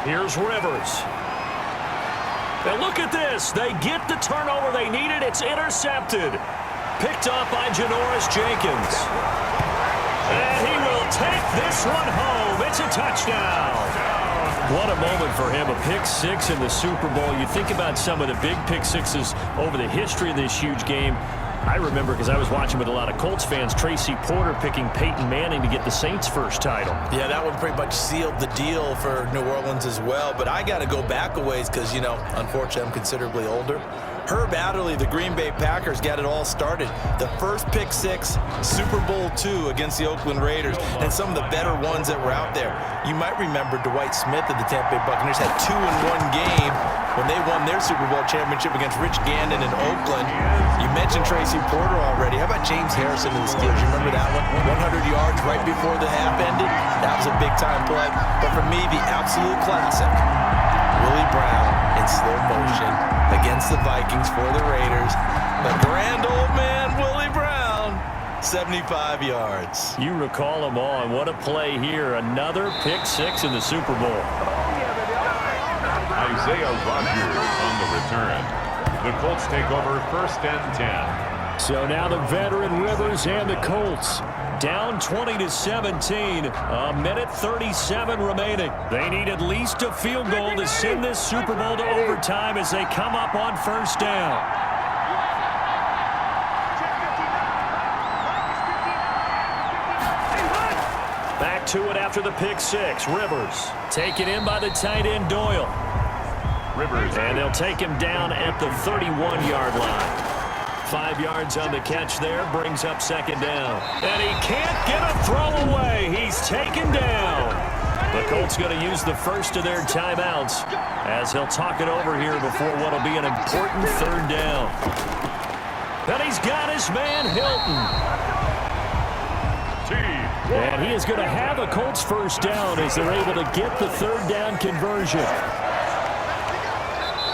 Here's Rivers. And look at this. They get the turnover they needed. It's intercepted. Picked off by Janoris Jenkins. And he will take this one home. It's a touchdown. What a moment for him. A pick six in the Super Bowl. You think about some of the big pick sixes over the history of this huge game. I remember, because I was watching with a lot of Colts fans, Tracy Porter picking Peyton Manning to get the Saints' first title. Yeah, that one pretty much sealed the deal for New Orleans as well. But I got to go back a ways because, you know, unfortunately I'm considerably older. Herb Adderley, the Green Bay Packers, got it all started. The first pick six, Super Bowl II against the Oakland Raiders, and some of the better ones that were out there. You might remember Dwight Smith of the Tampa Bay Buccaneers had 2 in one game when they won their Super Bowl championship against Rich Gannon in Oakland. You mentioned Tracy Porter already. How about James Harrison of the Steelers? You remember that one? 100 yards right before the half ended? That was a big-time play. But for me, the absolute classic, Willie Brown in slow motion against the Vikings for the Raiders. The grand old man, Willie Brown, 75 yards. You recall them all, and what a play here. Another pick six in the Super Bowl. Isaiah Rodgers on the return. The Colts take over 1st and 10. So now the veteran Rivers and the Colts down 20-17. A minute 37 remaining. They need at least a field goal to send this Super Bowl to overtime as they come up on 1st down. Back to it after the pick six. Rivers taken in by the tight end Doyle. Rivers. And they'll take him down at the 31-yard line. 5 yards on the catch there, brings up 2nd down. And he can't get a throw away. He's taken down. The Colts going to use the first of their timeouts as he'll talk it over here before what will be an important 3rd down. And he's got his man Hilton. And he is going to have a Colts first down as they're able to get the 3rd down conversion.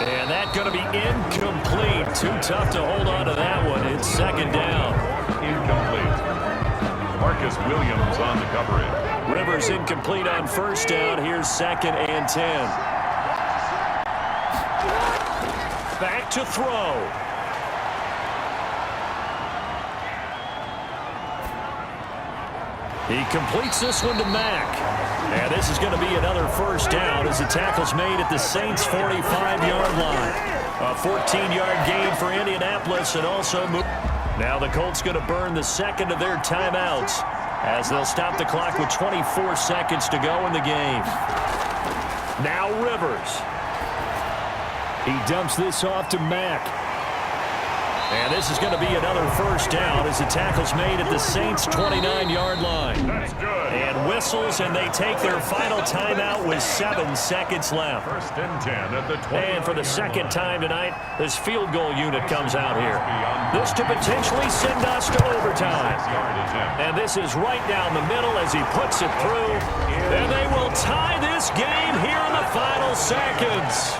And that's going to be incomplete. Too tough to hold on to that one. It's 2nd down. Incomplete. Marcus Williams on the coverage. Rivers incomplete on 1st down. Here's 2nd and 10. Back to throw. He completes this one to Mack. And this is going to be another 1st down as the tackle's made at the Saints' 45-yard line. A 14-yard gain for Indianapolis and also move. Now the Colts going to burn the 2nd of their timeouts as they'll stop the clock with 24 seconds to go in the game. Now Rivers. He dumps this off to Mack. And this is going to be another 1st down as the tackle's made at the Saints' 29-yard line. That's good. And whistles, and they take their final timeout with 7 seconds left. 1st and 10 at the 20. And for the 2nd time tonight, this field goal unit comes out here. This to potentially send us to overtime. And this is right down the middle as he puts it through. And they will tie this game here in the final seconds.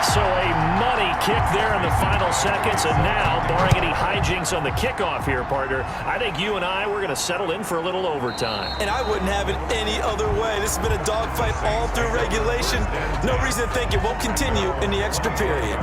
So a money kick there in the final seconds, and now, barring any hijinks on the kickoff here, partner, I think you and I, we're going to settle in for a little overtime. And I wouldn't have it any other way. This has been a dogfight all through regulation. No reason to think it won't continue in the extra period.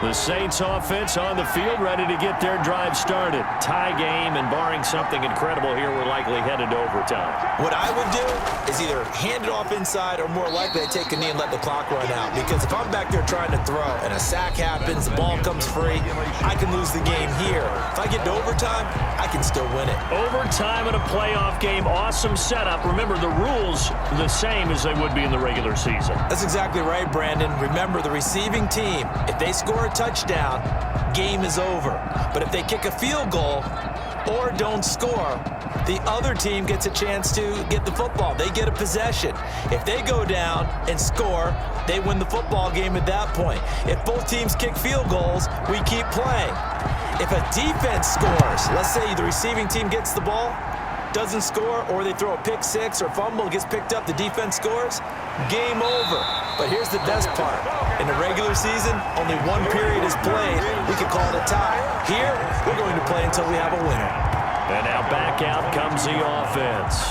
The Saints offense on the field, ready to get their drive started. Tie game, and barring something incredible here, we're likely headed to overtime. What I would do is either hand it off inside or more likely I take a knee and let the clock run out. Because if I'm back there trying to throw and a sack happens, the ball comes free, I can lose the game here. If I get to overtime, I can still win it. Overtime in a playoff game, awesome setup. Remember, the rules the same as they would be in the regular season. That's exactly right, Brandon. Remember, the receiving team, if they score a touchdown, game is over. But if they kick a field goal or don't score, the other team gets a chance to get the football. They get a possession. If they go down and score, they win the football game at that point. If both teams kick field goals, we keep playing. If a defense scores, let's say the receiving team gets the ball, doesn't score, or they throw a pick six or fumble, gets picked up, the defense scores, game over. But here's the best part. In the regular season, only one period is played. We could call it a tie. Here, we're going to play until we have a winner. And now back out comes the offense.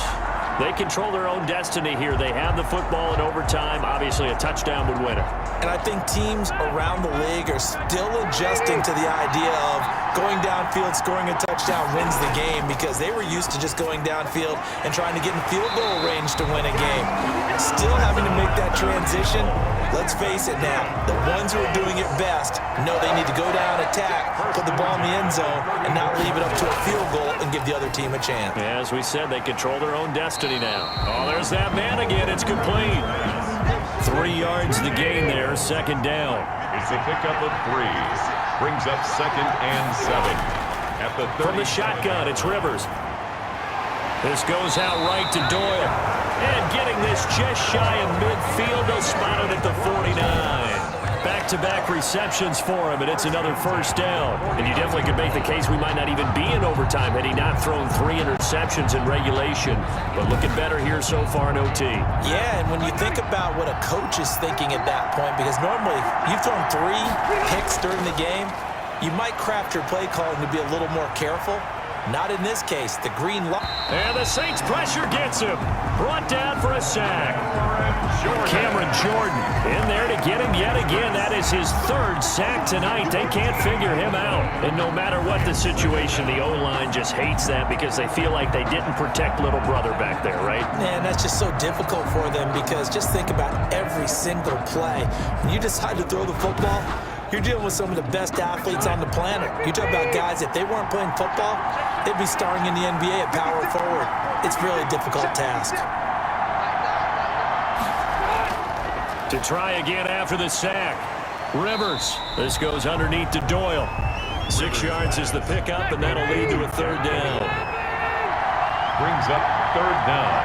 They control their own destiny here. They have the football in overtime. Obviously, a touchdown would win it. And I think teams around the league are still adjusting to the idea of going downfield, scoring a touchdown wins the game, because they were used to just going downfield and trying to get in field goal range to win a game. Still having to make that transition. Let's face it now, the ones who are doing it best know they need to go down, attack, put the ball in the end zone, and not leave it up to a field goal and give the other team a chance. Yeah, as we said, they control their own destiny now. Oh, there's that man again. It's complete. 3 yards the gain there, second down. It's a pickup of 3. Brings up 2nd and 7. At the 30. From the shotgun, it's Rivers. This goes out right to Doyle. And getting this just shy of midfield, they'll spot it at the 49. Back-to-back receptions for him, and it's another first down. And you definitely could make the case we might not even be in overtime had he not thrown 3 interceptions in regulation. But looking better here so far in OT. Yeah, and when you think about what a coach is thinking at that point, because normally you've thrown 3 picks during the game, you might craft your play calling to be a little more careful. Not in this case. The green line. And the Saints pressure gets him. Brought down for a sack. Cameron Jordan in there to get him yet again. That is his 3rd sack tonight. They can't figure him out. And no matter what the situation, the O-line just hates that because they feel like they didn't protect little brother back there, right? Man, that's just so difficult for them, because just think about every single play. When you decide to throw the football, you're dealing with some of the best athletes on the planet. You talk about guys, if they weren't playing football, they'd be starring in the NBA at power forward. It's really a difficult task. To try again after the sack. Rivers. This goes underneath to Doyle. 6 yards is the pickup, and that'll lead to a 3rd down. Brings up 3rd down.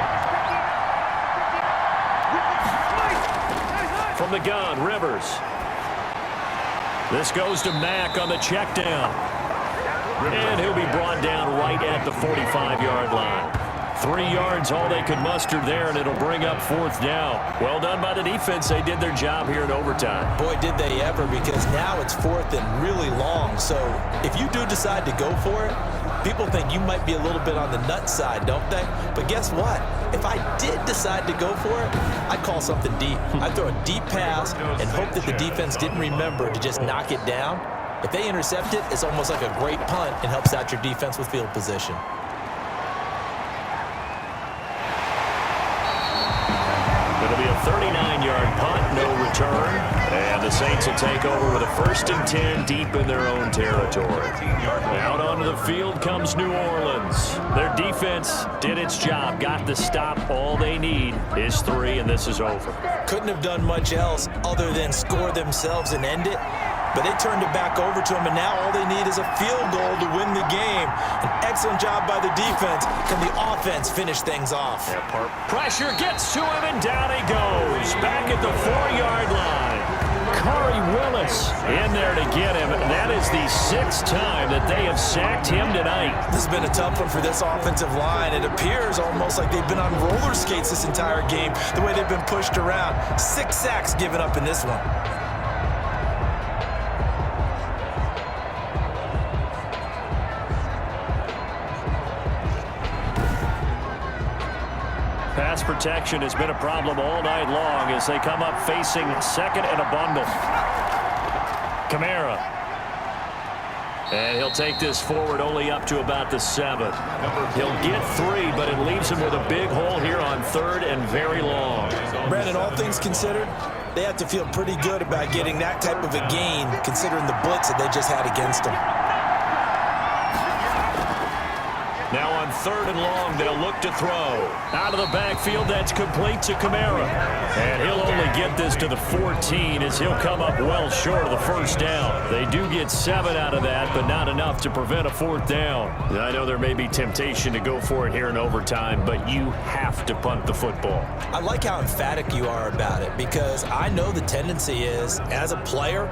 From the gun, Rivers. This goes to Mack on the check down. And he'll be brought down right at the 45-yard line. 3 yards, all they could muster there, and it'll bring up 4th down. Well done by the defense. They did their job here in overtime. Boy, did they ever, because now it's 4th and really long. So if you do decide to go for it, people think you might be a little bit on the nut side, don't they? But guess what? If I did decide to go for it, I'd call something deep. I'd throw a deep pass and hope that the defense didn't remember to just knock it down. If they intercept it, it's almost like a great punt and helps out your defense with field position. It'll be a 39-yard punt, no return. And the Saints will take over with a 1st and 10 deep in their own territory. Out onto the field comes New Orleans. Their defense did its job, got the stop. All they need is 3, and this is over. Couldn't have done much else other than score themselves and end it. But they turned it back over to him, and now all they need is a field goal to win the game. An excellent job by the defense. Can the offense finish things off? Pressure gets to him, and down he goes. Back at the 4-yard line. Corey Willis in there to get him. That is the 6th time that they have sacked him tonight. This has been a tough one for this offensive line. It appears almost like they've been on roller skates this entire game, the way they've been pushed around. 6 sacks given up in this one. Pass protection has been a problem all night long as they come up facing 2nd and a bundle. Kamara. And he'll take this forward only up to about the 7. He'll get 3, but it leaves him with a big hole here on 3rd and very long. Brandon, all things considered, they have to feel pretty good about getting that type of a gain, considering the blitz that they just had against them. Now on 3rd and long, they'll look to throw. Out of the backfield, that's complete to Kamara. And he'll only get this to the 14 as he'll come up well short of the 1st down. They do get 7 out of that, but not enough to prevent a 4th down. I know there may be temptation to go for it here in overtime, but you have to punt the football. I like how emphatic you are about it, because I know the tendency is, as a player,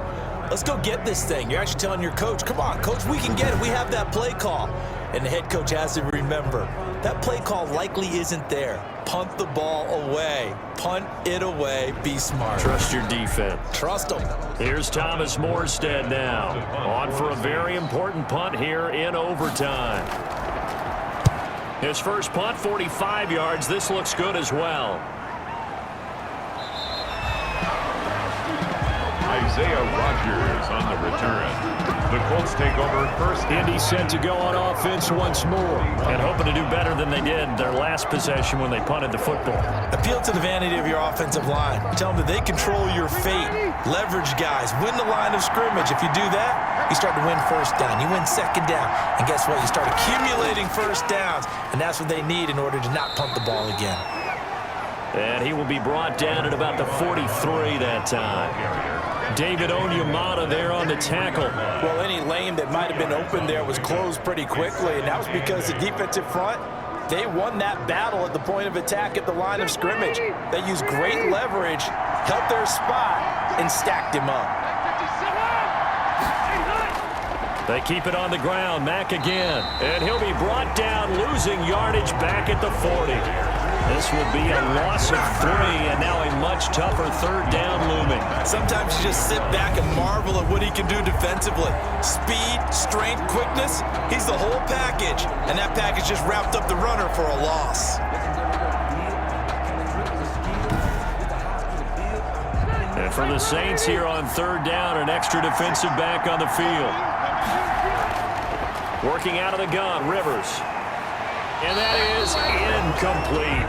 let's go get this thing. You're actually telling your coach, come on, coach, we can get it. We have that play call. And the head coach has to remember, that play call likely isn't there. Punt the ball away. Punt it away. Be smart. Trust your defense. Trust them. Here's Thomas Morstead now. On for a very important punt here in overtime. His first punt, 45 yards. This looks good as well. Isaiah Rodgers on the return. The Colts take over first. Indy set to go on offense once more and hoping to do better than they did their last possession when they punted the football. Appeal to the vanity of your offensive line. Tell them that they control your fate. Leverage guys. Win the line of scrimmage. If you do that, you start to win first down. You win second down. And guess what? You start accumulating first downs. And that's what they need in order to not punt the ball again. And he will be brought down at about the 43 that time. David Onyemata there on the tackle. Well, any lane that might have been open there was closed pretty quickly, and that was because the defensive front, they won that battle at the point of attack at the line of scrimmage. They used great leverage, held their spot, and stacked him up. They keep it on the ground. Mack again. And he'll be brought down, losing yardage back at the 40. This will be a loss of 3, and now a much tougher third down looming. Sometimes you just sit back and marvel at what he can do defensively. Speed, strength, quickness, he's the whole package. And that package just wrapped up the runner for a loss. And for the Saints here on third down, an extra defensive back on the field. Working out of the gun, Rivers. And that is incomplete.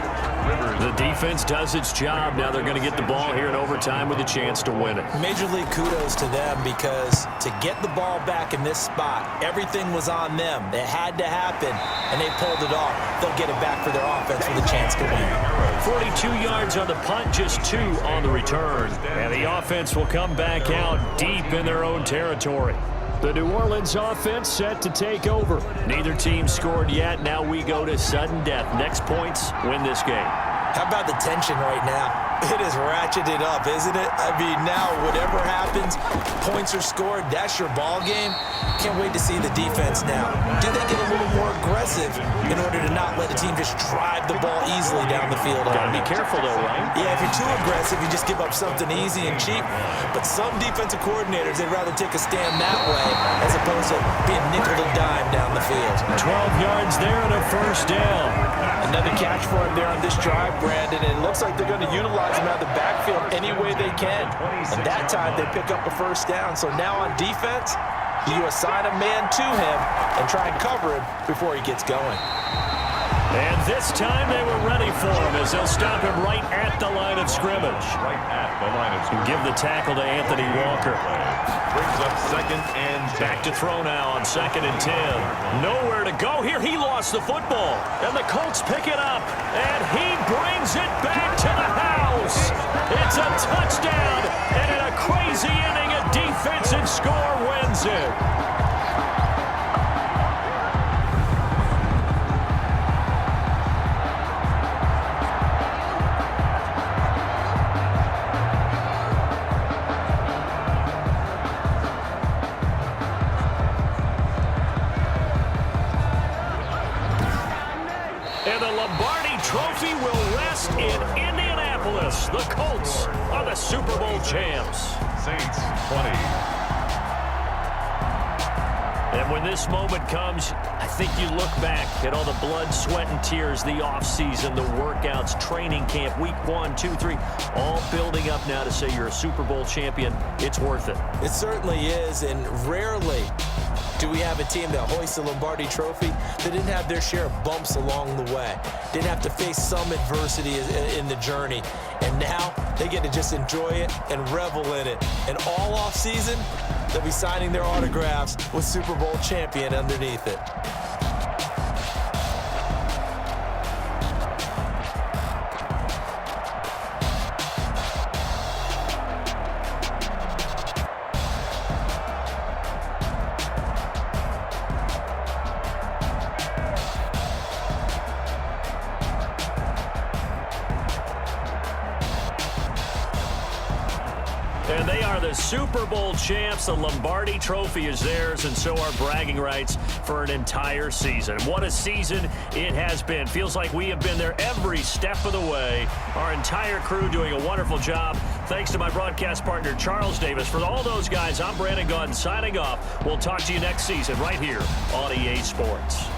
The defense does its job. Now they're going to get the ball here in overtime with a chance to win it. Major league kudos to them, because to get the ball back in this spot, everything was on them. It had to happen, and they pulled it off. They'll get it back for their offense with a chance to win. 42 yards on the punt, just 2 on the return. And the offense will come back out deep in their own territory. The New Orleans offense set to take over. Neither team scored yet. Now we go to sudden death. Next points win this game. How about the tension right now? It is ratcheted up, isn't it? I mean, now whatever happens, points are scored, that's your ball game. Can't wait to see the defense now. Do they get a little more aggressive in order to not let a team just drive the ball easily down the field? Gotta be careful though, right? Yeah, if you're too aggressive, you just give up something easy and cheap. But some defensive coordinators, they'd rather take a stand that way as opposed to being nickel and dime down the field. 12 yards there and a first down. Another catch for him there on this drive, Brandon, and it looks like they're going to utilize him out of the backfield any way they can. And that time they pick up a first down. So now on defense, you assign a man to him and try and cover him before he gets going. And this time they were ready for him as they'll stop him right at the line of scrimmage. Right at the line of scrimmage. Give the tackle to Anthony Walker. Brings up 2nd and 10. Back to throw now on 2nd and 10. Nowhere to go here. He lost the football. And the Colts pick it up. And he brings it back to the house. It's a touchdown. And in a crazy inning, a defensive score wins it. And the Lombardi Trophy will rest in Indianapolis. The Colts are the Super Bowl champs. Saints 20. And when this moment comes, I think you look back at all the blood, sweat, and tears, the offseason, the workouts, training camp, week 1, 2, 3, all building up now to say you're a Super Bowl champion. It's worth it. It certainly is, and rarely do we have a team that hoists the Lombardi Trophy that didn't have their share of bumps along the way, didn't have to face some adversity in the journey, and now they get to just enjoy it and revel in it. And all offseason, they'll be signing their autographs with Super Bowl champion underneath it. And they are the Super Bowl champs. The Lombardi Trophy is theirs, and so are bragging rights for an entire season. What a season it has been. Feels like we have been there every step of the way. Our entire crew doing a wonderful job. Thanks to my broadcast partner, Charles Davis. For all those guys, I'm Brandon Gaudin signing off. We'll talk to you next season right here on EA Sports.